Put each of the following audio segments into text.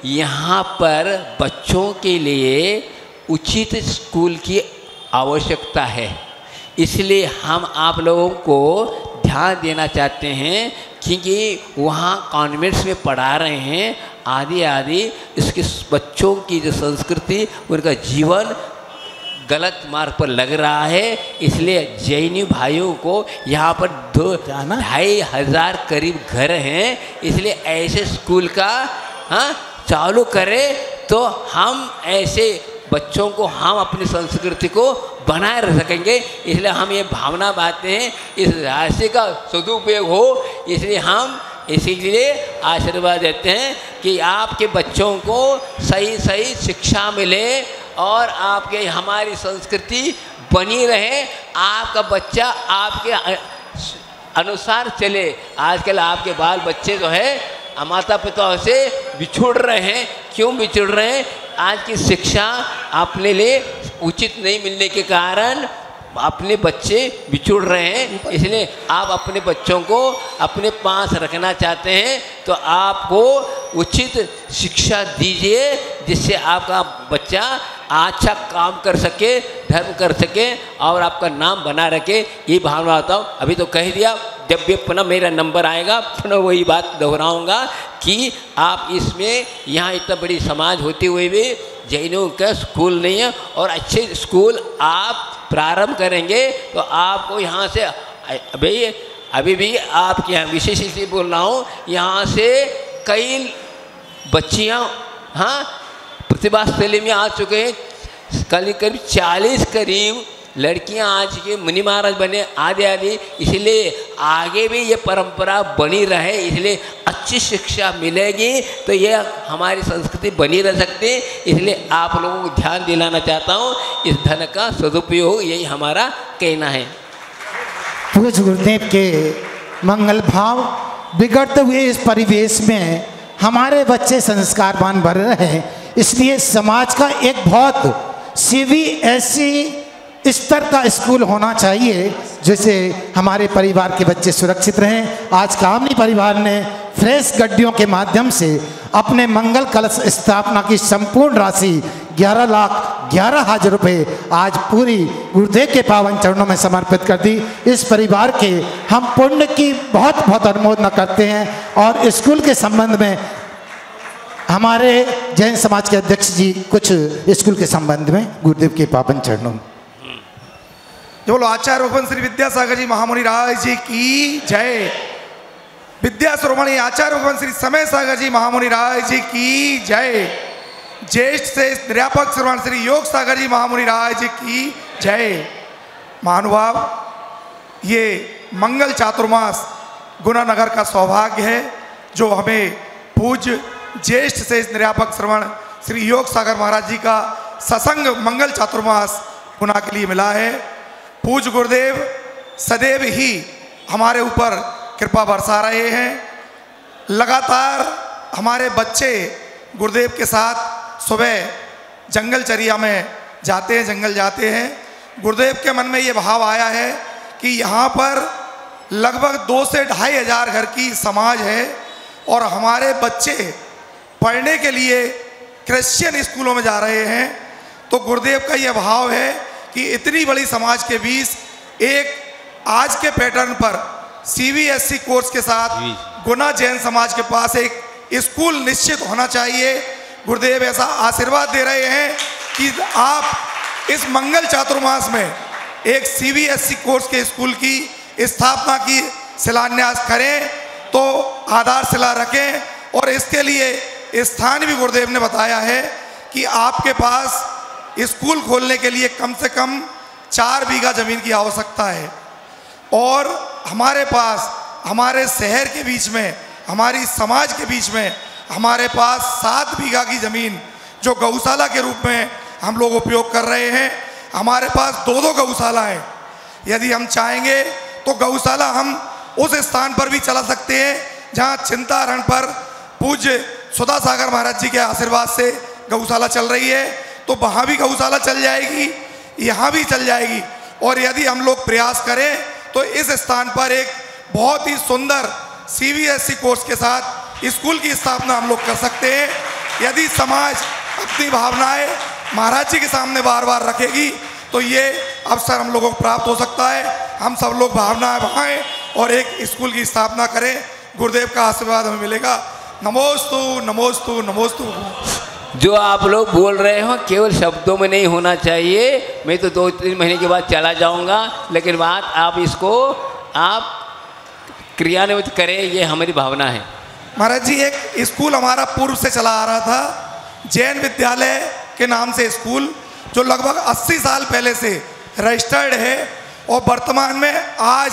यहाँ पर बच्चों के लिए उचित स्कूल की आवश्यकता है, इसलिए हम आप लोगों को ध्यान देना चाहते हैं, क्योंकि वहाँ कॉन्वेंट्स में पढ़ा रहे हैं आदि इसके बच्चों की जो संस्कृति, उनका जीवन गलत मार्ग पर लग रहा है। इसलिए जैनी भाइयों को यहाँ पर 2,500 करीब घर हैं, इसलिए ऐसे स्कूल का चालू करें तो हम ऐसे बच्चों को, हम अपनी संस्कृति को बनाए रख सकेंगे। इसलिए हम ये भावना बांधते हैं इस राशि का सदुपयोग हो, इसलिए हम इसीलिए आशीर्वाद देते हैं कि आपके बच्चों को सही सही शिक्षा मिले और आपके हमारी संस्कृति बनी रहे, आपका बच्चा आपके अनुसार चले। आजकल आपके बाल बच्चे जो है माता पिता से बिछुड़ रहे हैं। क्यों बिछुड़ रहे हैं? आज की शिक्षा अपने लिए उचित नहीं मिलने के कारण अपने बच्चे बिछुड़ रहे हैं। इसलिए आप अपने बच्चों को अपने पास रखना चाहते हैं तो आपको उचित शिक्षा दीजिए, जिससे आपका बच्चा अच्छा काम कर सके, धर्म कर सके और आपका नाम बना रखे। ये भावना आता हूँ। अभी तो कह दिया, जब भी पुनः मेरा नंबर आएगा पुनः वही बात दोहराऊंगा कि आप इसमें यहाँ इतना बड़ी समाज होते हुए भी जैनों का स्कूल नहीं है, और अच्छे स्कूल आप प्रारंभ करेंगे तो आपको यहाँ से अभी भी आपके यहाँ विशेष इसलिए बोल रहा हूँ, यहाँ से कई बच्चियाँ प्रतिभा स्थली में आ चुके हैं। करीब 40 करीब लड़कियां आज के मुनि महाराज बने आदि। इसलिए आगे भी ये परंपरा बनी रहे, इसलिए अच्छी शिक्षा मिलेगी तो ये हमारी संस्कृति बनी रह सकती है। इसलिए आप लोगों को ध्यान दिलाना चाहता हूँ, इस धन का सदुपयोग, यही हमारा कहना है। पूज्य गुरुदेव के मंगल भाव बिगड़ते हुए इस परिवेश में हमारे बच्चे संस्कारवान बन रहे हैं, इसलिए समाज का एक बहुत CBSE स्तर का स्कूल होना चाहिए जिससे हमारे परिवार के बच्चे सुरक्षित रहें। आज कामनी परिवार ने फ्रेश गड्डियों के माध्यम से अपने मंगल कलश स्थापना की संपूर्ण राशि 11,11,000 रुपये आज पूरी गुरुदेव के पावन चरणों में समर्पित कर दी। इस परिवार के हम पुण्य की बहुत बहुत अनुमोदना करते हैं। और स्कूल के संबंध में हमारे जैन समाज के अध्यक्ष जी कुछ स्कूल के संबंध में गुरुदेव के पावन चरणों में। जो बोलो आचार्य रूपन श्री विद्यासागर जी महामुनि राय जी की जय। विद्या शिरोमणि आचार्य रूपन श्री समय सागर जी महामुनि राय जी की जय। ज्येष्ठ से अध्यापक श्रीमान श्री योग सागर जी महामुनि राय जी की जय। महानुभाव, ये मंगल चातुर्मास गुनानगर का सौभाग्य है जो हमें पूज्य ज्येष्ठ से अध्यापक श्रवण श्री योग सागर महाराज जी का सत्संग मंगल चातुर्मास गुना के लिए मिला है। पूज्य गुरुदेव सदैव ही हमारे ऊपर कृपा बरसा रहे हैं। लगातार हमारे बच्चे गुरुदेव के साथ सुबह जंगलचर्या में जाते हैं, जंगल जाते हैं। गुरुदेव के मन में ये भाव आया है कि यहाँ पर लगभग 2 से 2,500 हजार घर की समाज है और हमारे बच्चे पढ़ने के लिए क्रिश्चियन स्कूलों में जा रहे हैं। तो गुरुदेव का ये भाव है कि इतनी बड़ी समाज के बीच एक आज के पैटर्न पर CBSE कोर्स के साथ गुना जैन समाज के पास एक स्कूल निश्चित होना चाहिए। गुरुदेव ऐसा आशीर्वाद दे रहे हैं कि आप इस मंगल चातुर्मास में एक CBSE कोर्स के स्कूल की स्थापना की शिलान्यास करें, तो आधारशिला रखें। और इसके लिए स्थान भी गुरुदेव ने बताया है कि आपके पास स्कूल खोलने के लिए कम से कम 4 बीघा जमीन की आवश्यकता है। और हमारे पास हमारे शहर के बीच में, हमारी समाज के बीच में हमारे पास 7 बीघा की ज़मीन जो गौशाला के रूप में हम लोग उपयोग कर रहे हैं। हमारे पास 2-2 गौशाला हैं। यदि हम चाहेंगे तो गौशाला हम उस स्थान पर भी चला सकते हैं जहाँ चिंतारण पर पूज्य सुधा सागर महाराज जी के आशीर्वाद से गौशाला चल रही है, तो वहाँ भी गौशाला चल जाएगी, यहाँ भी चल जाएगी। और यदि हम लोग प्रयास करें तो इस स्थान पर एक बहुत ही सुंदर CBSE कोर्स के साथ स्कूल की स्थापना हम लोग कर सकते हैं। यदि समाज अपनी भावनाएं महाराज जी के सामने बार बार रखेगी तो ये अवसर हम लोगों को प्राप्त हो सकता है। हम सब लोग भावनाएं बहाएं और एक स्कूल की स्थापना करें। गुरुदेव का आशीर्वाद हमें मिलेगा। नमोस्तु नमोस्तु नमोस्तु। जो आप लोग बोल रहे हो केवल शब्दों में नहीं होना चाहिए। मैं तो 2-3 महीने के बाद चला जाऊंगा, लेकिन बात आप इसको आप क्रियान्वित करें, ये हमारी भावना है। महाराज जी, एक स्कूल हमारा पूर्व से चला आ रहा था, जैन विद्यालय के नाम से स्कूल, जो लगभग 80 साल पहले से रजिस्टर्ड है और वर्तमान में आज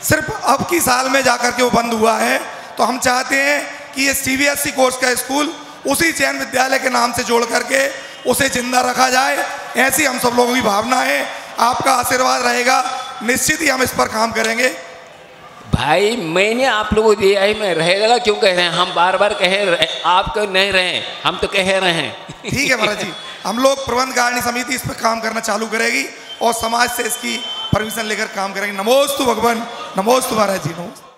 सिर्फ अब की साल में जाकर के वो बंद हुआ है। तो हम चाहते हैं कि ये CBSE कोर्स का स्कूल उसी जैन विद्यालय के नाम से जोड़ करके उसे जिंदा रखा जाए। ऐसी हम सब लोगों की भावना है। आपका आशीर्वाद रहेगा, निश्चित ही हम इस पर काम करेंगे। भाई मैंने आप लोगों को दिया है, मैं रहेगा क्यों कह रहे हैं? हम बार बार कह रहे, आप क्यों नहीं रहे? हम तो कह रहे हैं। ठीक है महाराज जी, हम लोग प्रबंध कारिणी समिति इस पर काम करना चालू करेगी और समाज से इसकी परमिशन लेकर काम करेंगे। नमोस्तु भगवान, नमोस्तु महाराज जी, नमोस्तु।